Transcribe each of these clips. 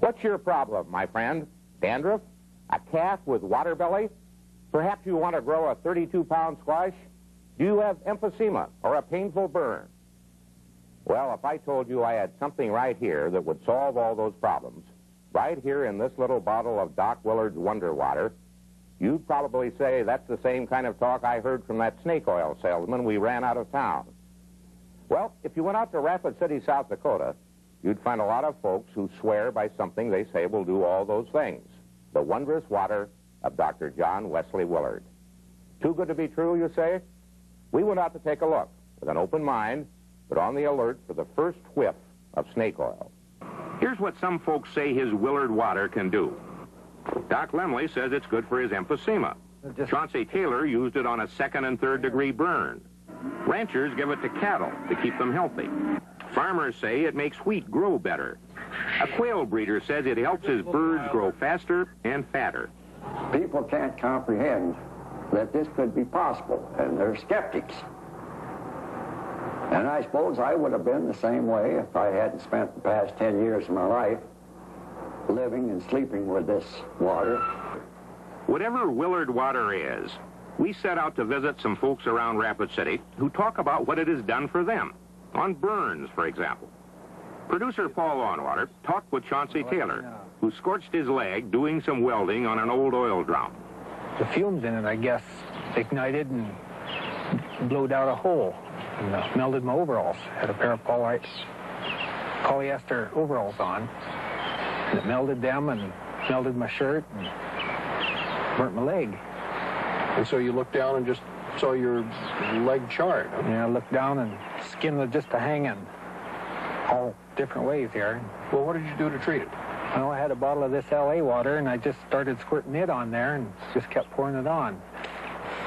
What's your problem, my friend? Dandruff? A calf with water belly? Perhaps you want to grow a 32-pound squash? Do you have emphysema or a painful burn? Well, if I told you I had something right here that would solve all those problems, right here in this little bottle of Doc Willard's Wonder Water, you'd probably say that's the same kind of talk I heard from that snake oil salesman we ran out of town. Well, if you went out to Rapid City, South Dakota, you'd find a lot of folks who swear by something they say will do all those things. The wondrous water of Dr. John Wesley Willard. Too good to be true, you say? We went out to take a look with an open mind, but on the alert for the first whiff of snake oil. Here's what some folks say his Willard water can do. Doc Lemley says it's good for his emphysema. Chauncey Taylor used it on a 2nd and 3rd degree burn. Ranchers give it to cattle to keep them healthy. Farmers say it makes wheat grow better. A quail breeder says it helps his birds grow faster and fatter. People can't comprehend that this could be possible, and they're skeptics. And I suppose I would have been the same way if I hadn't spent the past 10 years of my life living and sleeping with this water. Whatever Willard water is, we set out to visit some folks around Rapid City who talk about what it has done for them, on burns, for example. Producer Paul Lawnwater talked with Chauncey Taylor, who scorched his leg doing some welding on an old oil drum. The fumes in it, I guess, ignited and blowed out a hole and melted my overalls. Had a pair of polyester overalls on. And it melted them and melted my shirt and burnt my leg. And so you looked down and just saw your leg charred. Yeah, I looked down and skin was just a hanging all different ways here. Well, what did you do to treat it? Well, I had a bottle of this LA water, and I just started squirting it on there and just kept pouring it on.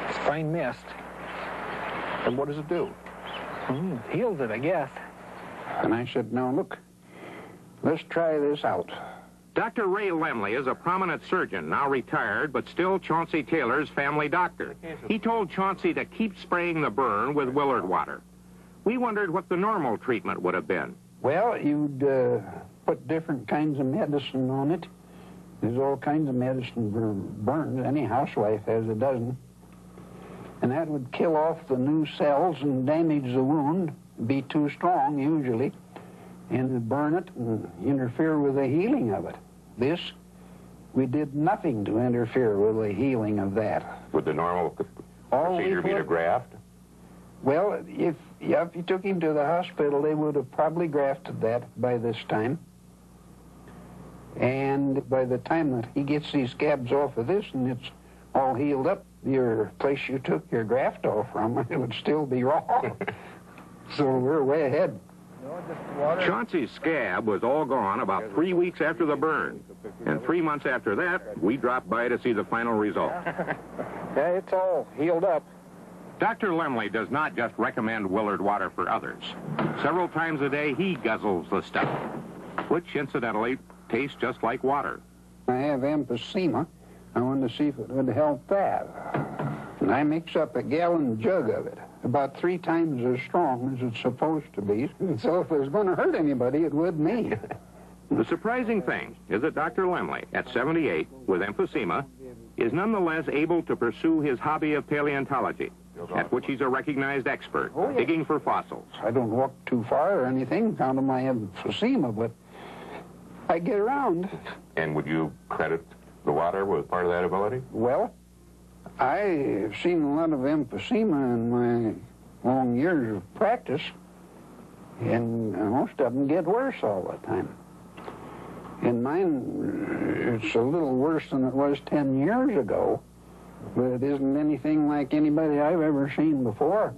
It's fine mist. And what does it do? Heals it, I guess. And I said, no, look, let's try this out. Dr. Ray Lemley is a prominent surgeon, now retired, but still Chauncey Taylor's family doctor. He told Chauncey to keep spraying the burn with Willard water. We wondered what the normal treatment would have been. Well, you'd put different kinds of medicine on it. There's all kinds of medicine for burns. Any housewife has a dozen. And that would kill off the new cells and damage the wound, be too strong usually, and it'd burn it and interfere with the healing of it. This, we did nothing to interfere with the healing of that. Would the normal procedure be to graft? Well, if you took him to the hospital, they would have probably grafted that by this time. And by the time that he gets these scabs off of this and it's all healed up, your place you took your graft off from, it would still be raw. So we're way ahead. Chauncey's scab was all gone about 3 weeks after the burn. And 3 months after that, we dropped by to see the final result. Yeah, it's all healed up. Dr. Lemley does not just recommend Willard water for others. Several times a day, he guzzles the stuff, which, incidentally, tastes just like water. I have emphysema. I wanted to see if it would help that. And I mix up a gallon jug of it, about 3 times as strong as it's supposed to be. So if it was going to hurt anybody, it would me. The surprising thing is that Dr. Lemley, at 78, with emphysema, is nonetheless able to pursue his hobby of paleontology, at which he's a recognized expert, digging for fossils. I don't walk too far or anything, count on my emphysema, but I get around. And would you credit the water with part of that ability? Well, I've seen a lot of emphysema in my long years of practice, and most of them get worse all the time. In mine, it's a little worse than it was 10 years ago, but it isn't anything like anybody I've ever seen before.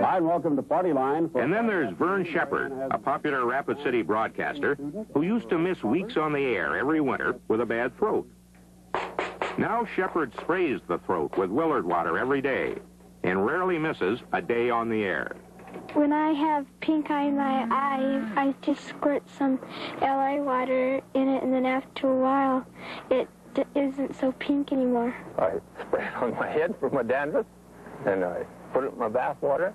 Hi, and welcome to Party Line. And then there's Vern Shepard, a popular Rapid City broadcaster who used to miss weeks on the air every winter with a bad throat. Now Shepard sprays the throat with Willard water every day and rarely misses a day on the air. When I have pink eye in my eye, I just squirt some LA water in it, and then after a while, it isn't so pink anymore. I spray it on my head for my dandruff, and I put it in my bath water.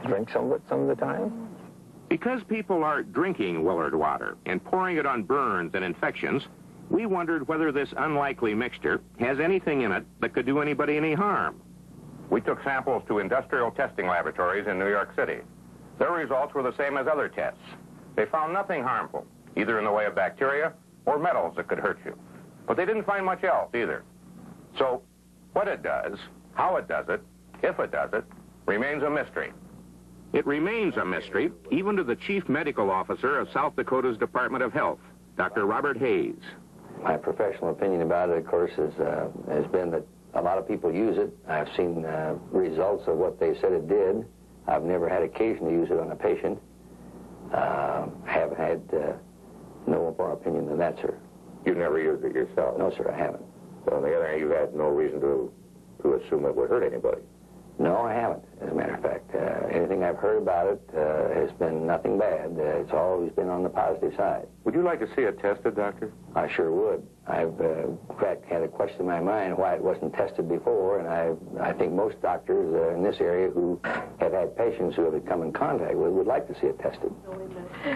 Drink some of it some of the time. Because people are drinking Willard water and pouring it on burns and infections, we wondered whether this unlikely mixture has anything in it that could do anybody any harm. We took samples to industrial testing laboratories in New York City. Their results were the same as other tests. They found nothing harmful, either in the way of bacteria or metals that could hurt you. But they didn't find much else either. So what it does, how it does it, if it does it, remains a mystery. It remains a mystery even to the Chief Medical Officer of South Dakota's Department of Health, Dr. Robert Hayes. My professional opinion about it, of course, has been that a lot of people use it. I've seen results of what they said it did. I've never had occasion to use it on a patient. Haven't had no more opinion than that, sir. You've never used it yourself? No, sir, I haven't. So on the other hand, you had no reason to assume it would hurt anybody? No, I haven't, as a matter of fact. Anything I've heard about it has been nothing bad. It's always been on the positive side. Would you like to see it tested, Doctor? I sure would. I've, in fact, had a question in my mind why it wasn't tested before, and I think most doctors in this area who have had patients who have come in contact with would like to see it tested.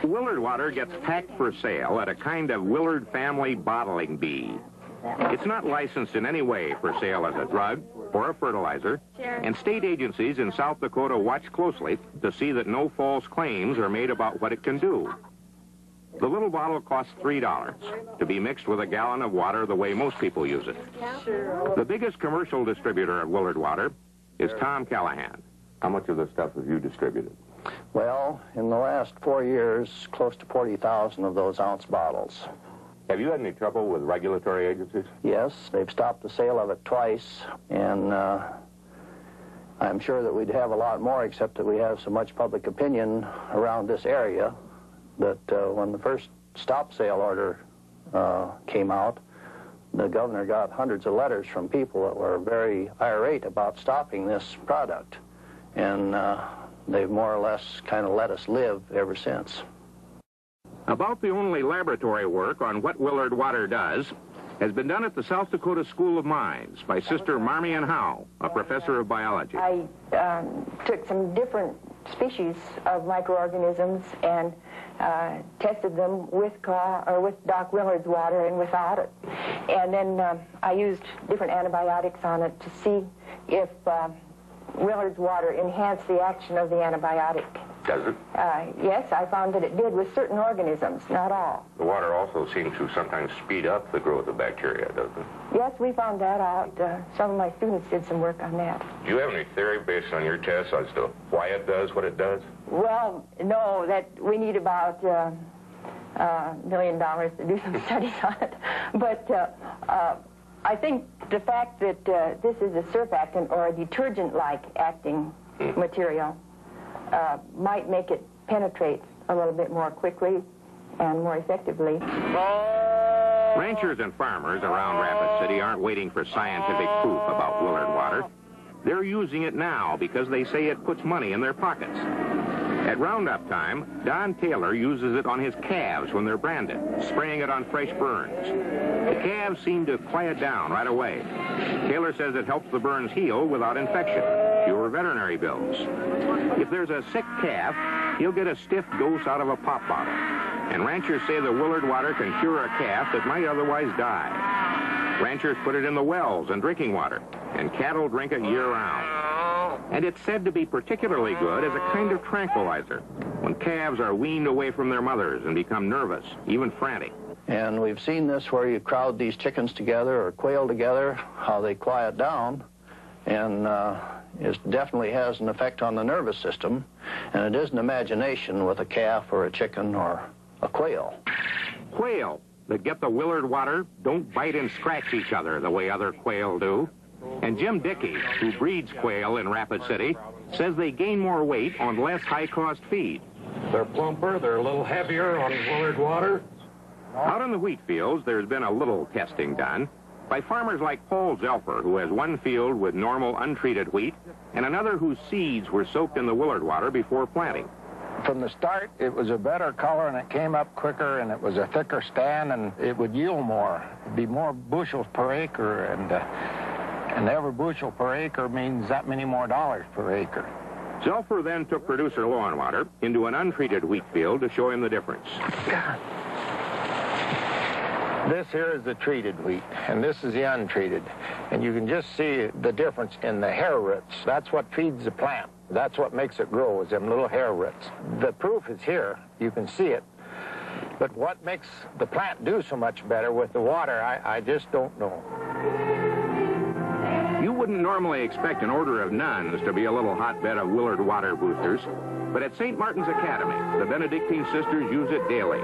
Willard water gets packed for sale at a kind of Willard family bottling bee. It's not licensed in any way for sale as a drug or a fertilizer, and state agencies in South Dakota watch closely to see that no false claims are made about what it can do. The little bottle costs $3 to be mixed with a gallon of water the way most people use it. The biggest commercial distributor of Willard water is Tom Callahan. How much of the stuff have you distributed? Well, in the last 4 years, close to 40,000 of those ounce bottles. Have you had any trouble with regulatory agencies? Yes, they've stopped the sale of it twice, and I'm sure that we'd have a lot more, except that we have so much public opinion around this area that when the first stop sale order came out, the governor got hundreds of letters from people that were very irate about stopping this product, and they've more or less kind of let us live ever since. About the only laboratory work on what Willard water does has been done at the South Dakota School of Mines by Sister Marmion Howe, a professor of biology. I took some different species of microorganisms and tested them with Doc Willard's water and without it. And then I used different antibiotics on it to see if Willard's water enhanced the action of the antibiotic. Does it? Yes, I found that it did with certain organisms, not all. The water also seems to sometimes speed up the growth of bacteria, doesn't it? Yes, we found that out. Some of my students did some work on that. Do you have any theory based on your tests as to why it does what it does? Well, no, that we need about $1 million to do some studies on it. But I think the fact that this is a surfactant or a detergent-like acting material might make it penetrate a little bit more quickly and more effectively. Ranchers and farmers around Rapid City aren't waiting for scientific proof about Willard water. They're using it now because they say it puts money in their pockets. At roundup time, Don Taylor uses it on his calves when they're branded, spraying it on fresh burns. The calves seem to quiet down right away. Taylor says it helps the burns heal without infection, fewer veterinary bills. If there's a sick calf, he'll get a stiff dose out of a pop bottle. And ranchers say the Willard water can cure a calf that might otherwise die. Ranchers put it in the wells and drinking water, and cattle drink it year-round. And it's said to be particularly good as a kind of tranquilizer when calves are weaned away from their mothers and become nervous, even frantic. And we've seen this where you crowd these chickens together or quail together, how they quiet down, and it definitely has an effect on the nervous system, and it isn't imagination with a calf or a chicken or a quail. Quail that get the Willard water don't bite and scratch each other the way other quail do. And Jim Dickey, who breeds quail in Rapid City, says they gain more weight on less high-cost feed. They're plumper, they're a little heavier on Willard water. Out in the wheat fields, there's been a little testing done by farmers like Paul Zelfer, who has one field with normal untreated wheat and another whose seeds were soaked in the Willard water before planting. From the start, it was a better color, and it came up quicker, and it was a thicker stand, and it would yield more. It'd be more bushels per acre, and every bushel per acre means that many more dollars per acre. Zelfer then took producer Water into an untreated wheat field to show him the difference. This here is the treated wheat, and this is the untreated. And you can just see the difference in the hair roots. That's what feeds the plant. That's what makes it grow, is them little hair roots. The proof is here. You can see it. But what makes the plant do so much better with the water, I just don't know. You wouldn't normally expect an order of nuns to be a little hotbed of Willard Water boosters, but at St. Martin's Academy, the Benedictine sisters use it daily.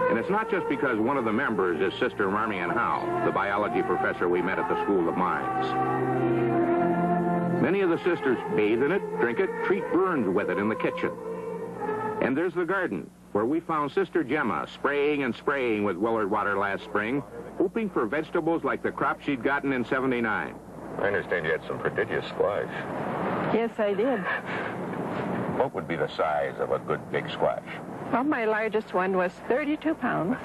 And it's not just because one of the members is Sister Marmion Howe, the biology professor we met at the School of Mines. Many of the sisters bathe in it, drink it, treat burns with it in the kitchen. And there's the garden, where we found Sister Gemma spraying and spraying with Willard Water last spring, hoping for vegetables like the crop she'd gotten in '79. I understand you had some prodigious squash. Yes, I did. What would be the size of a good big squash? Well, my largest one was 32 pounds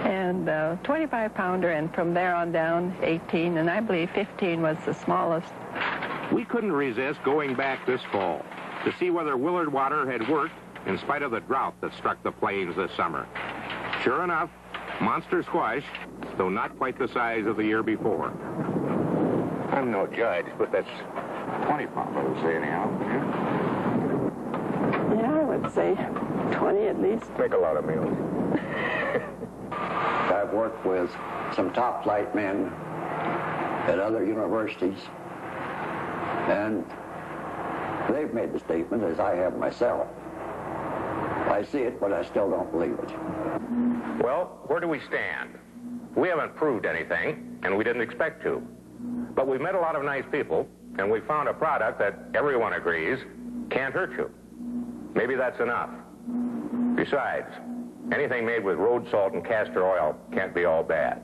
and 25-pounder, and from there on down, 18, and I believe 15 was the smallest. We couldn't resist going back this fall to see whether Willard Water had worked in spite of the drought that struck the plains this summer. Sure enough, monster squash, though not quite the size of the year before. I'm no judge, but that's 20 pounds, I would say, anyhow. Yeah, I would say 20 at least. Make a lot of meals. I've worked with some top flight men at other universities, and they've made the statement, as I have myself. I see it, but I still don't believe it. Well, where do we stand? We haven't proved anything, and we didn't expect to. But we've met a lot of nice people, and we found a product that everyone agrees can't hurt you. Maybe that's enough. Besides, anything made with road salt and castor oil can't be all bad.